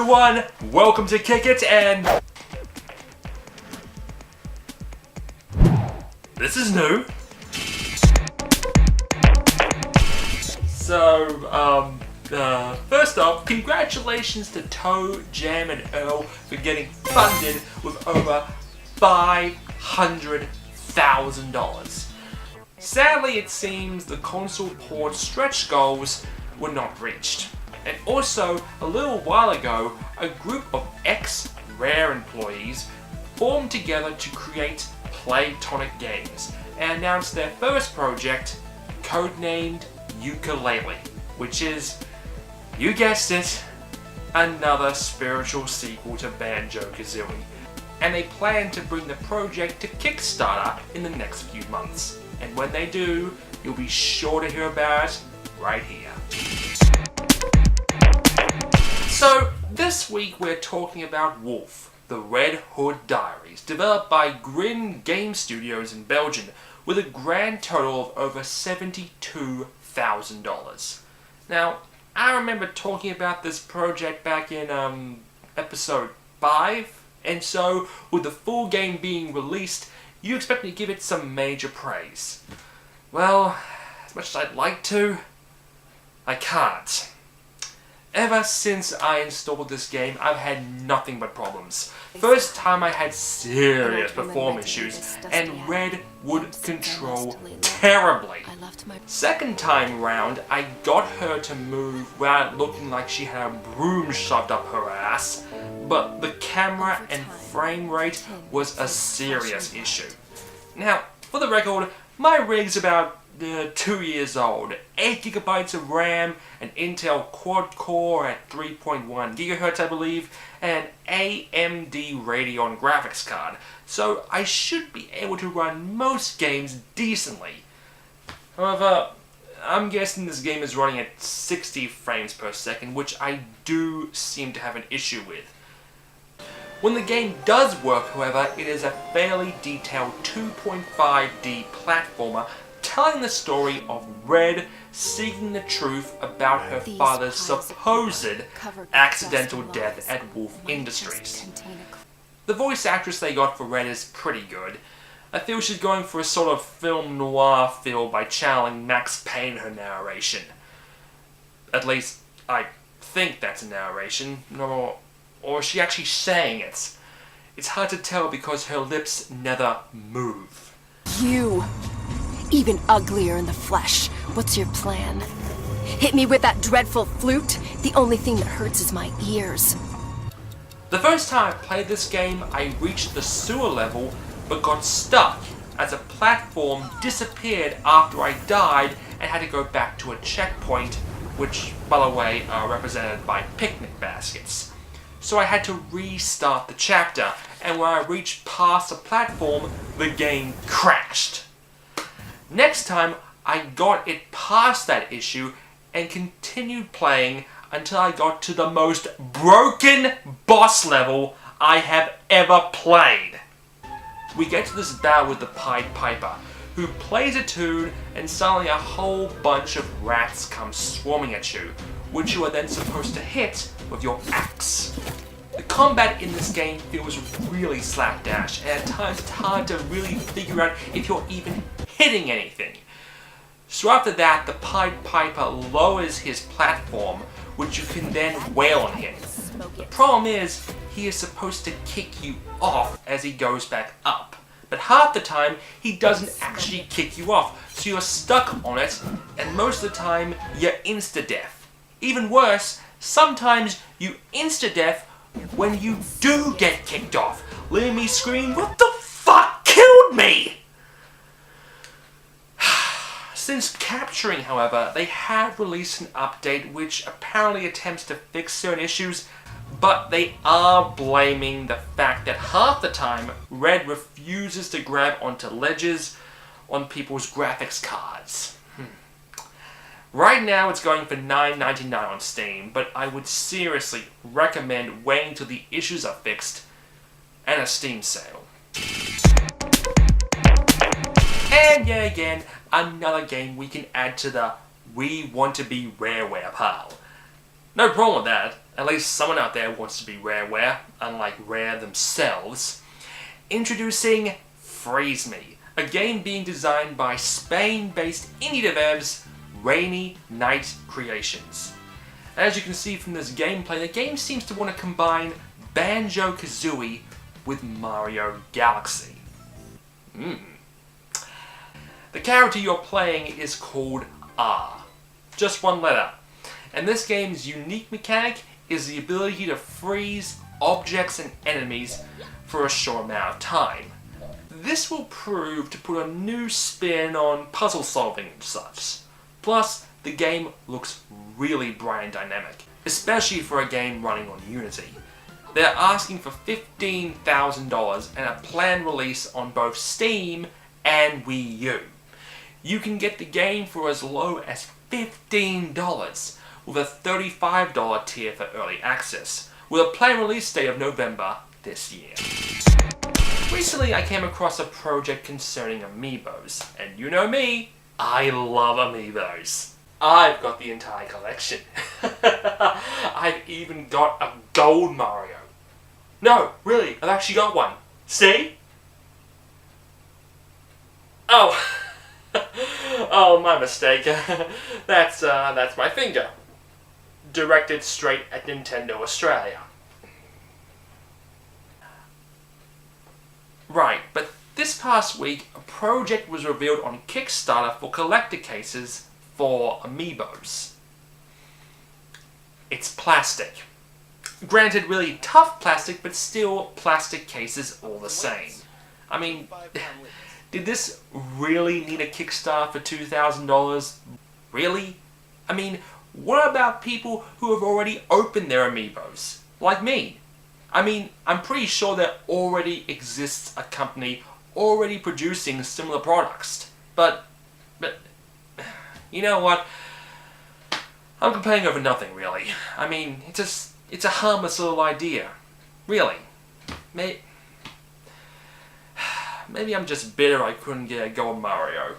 everyone, welcome to Kick It, and this is new. So, first off, congratulations to Toe, Jam, and Earl for getting funded with over $500,000. Sadly, it seems the console port stretch goals were not reached. And also, a little while ago, a group of ex-Rare employees formed together to create Playtonic Games and announced their first project, codenamed Ukulele, which is, you guessed it, another spiritual sequel to Banjo-Kazooie. And they plan to bring the project to Kickstarter in the next few months. And when they do, you'll be sure to hear about it right here. So, this week we're talking about Woolfe, the Red Hood Diaries, developed by GRIN game studios in Belgium, with a grand total of over $72,000. Now, I remember talking about this project back in episode 5, and so with the full game being released, you expect me to give it some major praise. Well, as much as I'd like to, I can't. Ever since I installed this game, I've had nothing but problems. First time I had serious performance issues, and Red would control terribly. Second time round, I got her to move without looking like she had a broom shoved up her ass, but the camera and frame rate was a serious issue. Now, for the record, my rig's about 2 years old, 8 gigabytes of RAM, an Intel quad core at 3.1 gigahertz I believe, and an AMD Radeon graphics card, so I should be able to run most games decently. However, I'm guessing this game is running at 60 frames per second, which I do seem to have an issue with. When the game does work, however, it is a fairly detailed 2.5D platformer telling the story of Red seeking the truth about her father's supposed accidental death at Woolfe Industries. The voice actress they got for Red is pretty good. I feel she's going for a sort of film noir feel by channeling Max Payne in her narration. At least, I think that's a narration, or is she actually saying it? It's hard to tell because her lips never move. You! Even uglier in the flesh. What's your plan? Hit me with that dreadful flute? The only thing that hurts is my ears. The first time I played this game, I reached the sewer level but got stuck as a platform disappeared after I died and had to go back to a checkpoint, which, by the way, are represented by picnic baskets. So I had to restart the chapter, and when I reached past the platform, the game crashed. Next time, I got it past that issue and continued playing until I got to the most broken boss level I have ever played. We get to this battle with the Pied Piper, who plays a tune and suddenly a whole bunch of rats come swarming at you, which you are then supposed to hit with your axe. The combat in this game feels really slapdash, and at times it's hard to really figure out if you're even hitting anything. So after that, the Pied Piper lowers his platform, which you can then wail on him. The problem is, he is supposed to kick you off as he goes back up. But half the time, he doesn't actually kick you off, so you're stuck on it, and most of the time, you're insta-death. Even worse, sometimes you insta-death when you do get kicked off, leaving me screaming, "What the fuck killed me?" Since capturing, however, they have released an update which apparently attempts to fix certain issues, but they are blaming the fact that half the time, Red refuses to grab onto ledges on people's graphics cards. Right now it's going for $9.99 on Steam, but I would seriously recommend waiting till the issues are fixed and a Steam sale. And yet again, another game we can add to the We Want to Be Rareware pile. No problem with that. at least someone out there wants to be Rareware, unlike Rare themselves, introducing Freeze Me, a game being designed by Spain-based indie devs Rainy Night Creations. As you can see from this gameplay, the game seems to want to combine Banjo-Kazooie with Mario Galaxy. The character you're playing is called R, just one letter, and this game's unique mechanic is the ability to freeze objects and enemies for a short amount of time. This will prove to put a new spin on puzzle solving and such. Plus, the game looks really bright and dynamic, especially for a game running on Unity. They're asking for $15,000 and a planned release on both Steam and Wii U. You can get the game for as low as $15, with a $35 tier for early access, with a planned release date of November this year. Recently I came across a project concerning amiibos, and you know me, I love amiibos. I've got the entire collection. I've even got a gold Mario. No, really, I've actually got one. See? Oh, oh, my mistake. That's my finger. Directed straight at Nintendo Australia. Right, but this past week, a project was revealed on Kickstarter for collector cases for amiibos. It's plastic. Granted, really tough plastic, but still plastic cases all the same. I mean, did this really need a Kickstarter for $2,000? Really? I mean, what about people who have already opened their amiibos? Like me. I mean, I'm pretty sure there already exists a company already producing similar products. But, you know what? I'm complaining over nothing, really. I mean, it's a harmless little idea. Really. Maybe I'm just bitter I couldn't get a gold Mario.